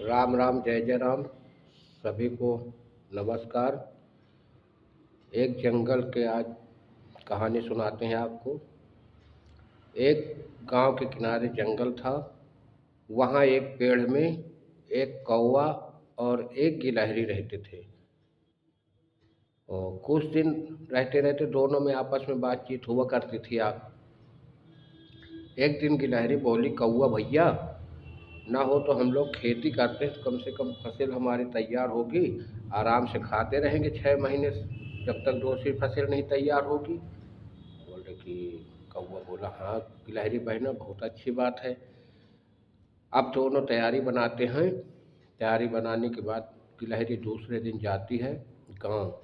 राम राम जय जय राम। सभी को नमस्कार। एक जंगल के आज कहानी सुनाते हैं आपको। एक गांव के किनारे जंगल था। वहाँ एक पेड़ में एक कौवा और एक गिलहरी रहते थे। और कुछ दिन रहते रहते दोनों में आपस में बातचीत हुआ करती थी। आप एक दिन गिलहरी बोली, कौवा भैया, ना हो तो हम लोग खेती करते हैं तो कम से कम फसल हमारी तैयार होगी, आराम से खाते रहेंगे 6 महीने जब तक दूसरी फसल नहीं तैयार होगी। बोले कि कौवा बोला, हाँ गिलहरी बहना, बहुत अच्छी बात है। अब दोनों तैयारी बनाते हैं। तैयारी बनाने के बाद गिलहरी दूसरे दिन जाती है गांव।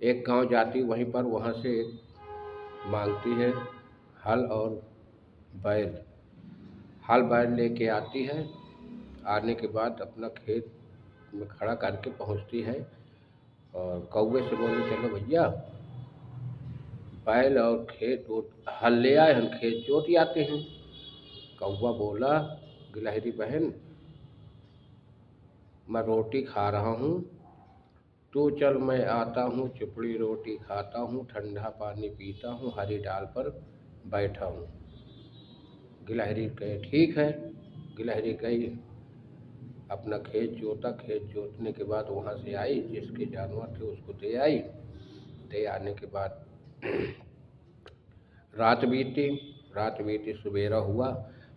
एक गांव जाती, वहीं पर वहाँ से एक मांगती है हल और बैल। हल बैल लेके आती है। आने के बाद अपना खेत में खड़ा करके पहुंचती है और कौवे से बोली, चलो भैया बैल और खेत हल ले आए, हम खेत जोत आते हैं। कौवा बोला, गिलहरी बहन, मैं रोटी खा रहा हूँ, तू चल मैं आता हूँ, चुपड़ी रोटी खाता हूँ, ठंडा पानी पीता हूँ, हरी डाल पर बैठा हूँ। गिलहरी कहे ठीक है। गिलहरी गई, अपना खेत जोता। खेत जोतने के बाद वहाँ से आई, जिसके जानवर थे उसको दे आई। दे आने के बाद रात बीती। रात बीती, सवेरा हुआ।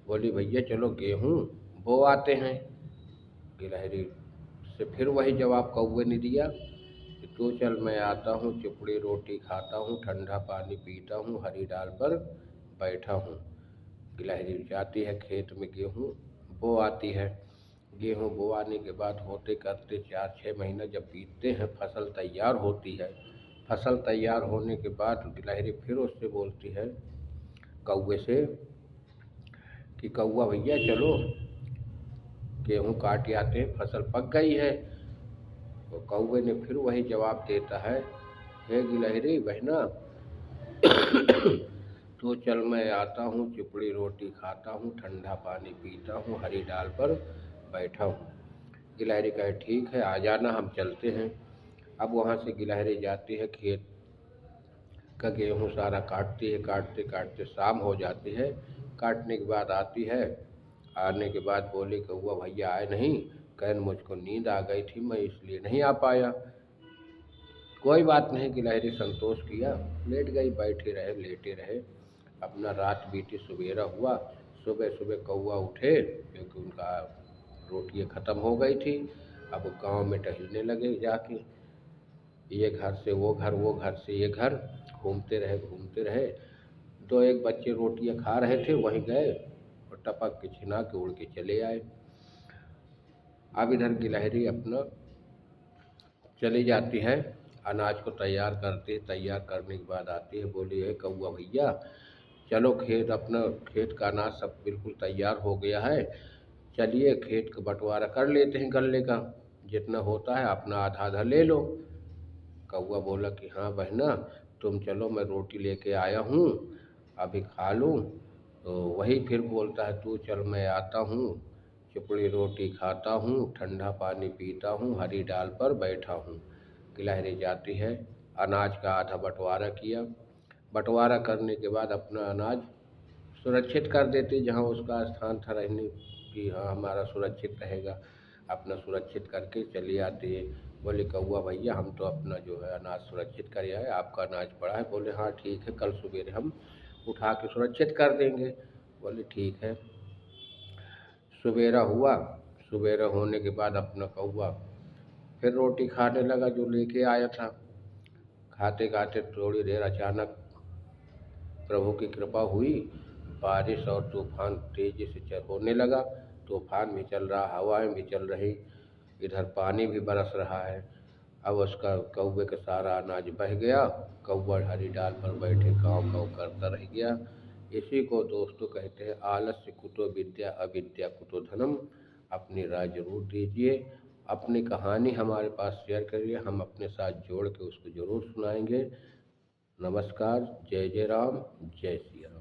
बोली भैया चलो गेहूँ बो आते हैं। गिलहरी से फिर वही जवाब कौवे ने दिया कि तू चल मैं आता हूँ, चुपड़ी रोटी खाता हूँ, ठंडा पानी पीता हूँ, हरी डाल पर बैठा हूँ। गिलहरी जाती है खेत में, गेहूँ बो आती है। गेहूँ बोआने के बाद होते करते 4-6 महीना जब बीतते हैं, फसल तैयार होती है। फसल तैयार होने के बाद गिलहरी फिर उससे बोलती है कौवे से कि कौवा भैया चलो गेहूँ काट आते हैं, फसल पक गई है। तो कौवे ने फिर वही जवाब देता है, हे गिलहरी बहना, तो चल मैं आता हूँ, चुपड़ी रोटी खाता हूँ, ठंडा पानी पीता हूँ, हरी डाल पर बैठा हूँ। गिलहरी कहे ठीक है, आ जाना, हम चलते हैं। अब वहाँ से गिलहरी जाती है, खेत का गेहूँ सारा काटती है। काटते काटते शाम हो जाती है। काटने के बाद आती है। आने के बाद बोली कौवा भैया आए नहीं, कहें मुझको नींद आ गई थी, मैं इसलिए नहीं आ पाया। कोई बात नहीं, गिलहरी संतोष किया, लेट गई, बैठे रहे लेटे रहे। अपना रात बीती, सवेरा हुआ। सुबह सुबह कौवा उठे क्योंकि उनका रोटियाँ ख़त्म हो गई थी। अब गांव में टहलने लगे जाके, ये घर से वो घर, वो घर से ये घर, घूमते रहे घूमते रहे। दो एक बच्चे रोटियां खा रहे थे, वहीं गए और टपक के छिना के उड़ के चले आए। अब इधर गिलहरी अपना चली जाती है, अनाज को तैयार करती है। तैयार करने के बाद आती है, बोली है कौवा भैया चलो खेत, अपना खेत का अनाज सब बिल्कुल तैयार हो गया है, चलिए खेत का बंटवारा कर लेते हैं, गल्ले का जितना होता है अपना आधा आधा ले लो। कौवा बोला कि हाँ बहना, तुम चलो मैं रोटी लेके आया हूँ, अभी खा लूँ। तो वही फिर बोलता है, तू चल मैं आता हूँ, चुपड़ी रोटी खाता हूँ, ठंडा पानी पीता हूँ, हरी डाल पर बैठा हूँ। गिलहरी जाती है, अनाज का आधा बंटवारा किया। बंटवारा करने के बाद अपना अनाज सुरक्षित कर देती, जहाँ उसका स्थान था रहने कि हाँ हमारा सुरक्षित रहेगा, अपना सुरक्षित करके चली आती है। बोले कौवा भैया हम तो अपना जो है अनाज सुरक्षित कर आए, आपका अनाज पड़ा है। बोले हाँ ठीक है, कल सवेरे हम उठा के सुरक्षित कर देंगे। बोले ठीक है। सवेरा हुआ। सवेरा होने के बाद अपना कौवा फिर रोटी खाने लगा जो लेके आया था। खाते खाते थोड़ी देर अचानक प्रभु की कृपा हुई, बारिश और तूफान तेजी से होने लगा। तूफान भी चल रहा, हवाएं भी चल रही, इधर पानी भी बरस रहा है। अब उसका कौवे का सारा अनाज बह गया। कौवा हरी डाल पर बैठे काँव काँव करता रह गया। इसी को दोस्तों कहते हैं, आलस्य कुतो विद्या, अविद्या कुतो धनम। अपनी राय जरूर दीजिए, अपनी कहानी हमारे पास शेयर करिए, हम अपने साथ जोड़ के उसको ज़रूर सुनाएंगे। नमस्कार, जय जय राम, जय सिया राम।